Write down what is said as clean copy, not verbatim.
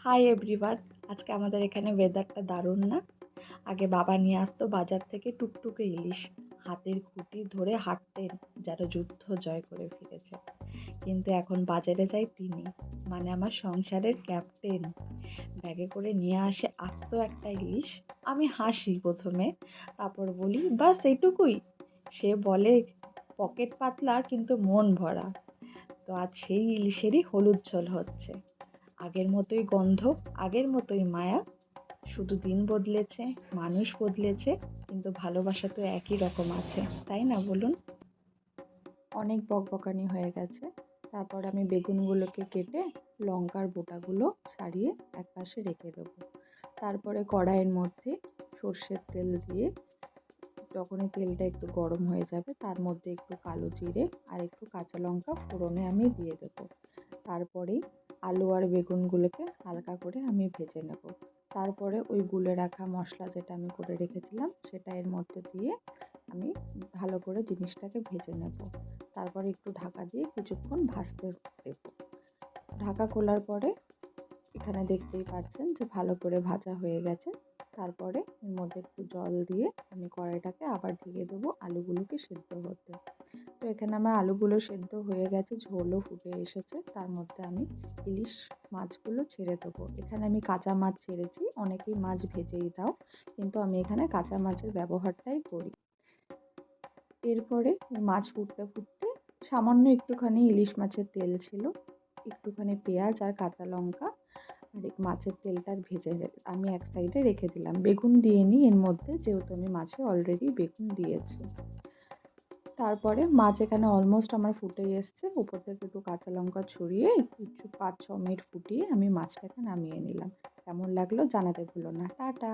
Hi everyone. আজকে আমাদের এখানে ওয়েদারটা দারুণ না? আগে বাবা নিয়ে আসতো বাজার থেকে টুকটুকে ইলিশ, হাতের খুঁটি ধরে হাঁটতেন যেন যুদ্ধ জয় করে ফিরেছে। কিন্তু এখন বাজারে যাই তিনি, মানে আমার সংসারের ক্যাপ্টেন, ব্যাগে করে নিয়ে আসে আস্ত একটা ইলিশ। আমি হাসি প্রথমে, তারপর বলি বাস এইটুকুই। সে বলে পকেট পাতলা কিন্তু মন ভরা। তো আজ সেই ইলিশেরই হলুদ ঝোল হচ্ছে। আগের মতোই গন্ধ, আগের মতোই মায়া, শুধু দিন বদলেছে, মানুষ বদলেছে, কিন্তু ভালোবাসা তো একই রকম আছে, তাই না বলুন? অনেক বকবকানি হয়ে গেছে। তারপর আমি বেগুনগুলোকে কেটে লঙ্কার বোটাগুলো ছাড়িয়ে একপাশে রেখে দেবো। তারপরে কড়াইয়ের মধ্যে সর্ষের তেল দিয়ে, যখনই তেলটা একটু গরম হয়ে যাবে তার মধ্যে একটু কালো জিরে আর একটু কাঁচা লঙ্কা ফোড়নে আমি দিয়ে দেবো। তারপরেই আলু আর বেগুনগুলোকে হালকা করে আমি ভেজে নেব। তারপরে ওই গুলে রাখা মশলা যেটা আমি করে রেখেছিলাম সেটা এর মধ্যে দিয়ে আমি ভালো করে জিনিসটাকে ভেজে নেব। তারপরে একটু ঢাকা দিয়ে কিছুক্ষণ ভাজতে দেব। ঢাকা খোলার পরে এখানে দেখতেই পাচ্ছেন যে ভালো করে ভাজা হয়ে গেছে। তারপরে এর মধ্যে একটু জল দিয়ে আমি কড়াইটাকে আবার ঢেকে দেবো আলুগুলোকে সেদ্ধ হতে। তো এখানে আমার আলুগুলো সেদ্ধ হয়ে গেছে, ঝোলও ফুটে এসেছে। তার মধ্যে আমি ইলিশ মাছগুলো ছেড়ে দেবো। এখানে আমি কাঁচা মাছ ছেড়েছি, অনেকেই মাছ ভেজেই দাও, কিন্তু আমি এখানে কাঁচা মাছের ব্যবহারটাই করি। এরপরে মাছ ফুটতে ফুটতে সামান্য একটুখানি ইলিশ মাছের তেল ছিল, একটুখানি পেঁয়াজ আর কাঁচা লঙ্কা আর মাছের তেলটা ভেজে আমি এক সাইডে রেখে দিলাম। বেগুন দিইনি এর মধ্যে, যেহেতু আমি মাছে অলরেডি বেগুন দিয়েছি। তারপরে মাছ এখানে অলমোস্ট আমার ফুটে এসছে। উপর থেকে একটু কাঁচা লঙ্কা ছড়িয়ে একটু 5-6 মিনিট ফুটিয়ে আমি মাছটাকে নামিয়ে নিলাম। কেমন লাগলো জানাতে ভুলো না। টাটা।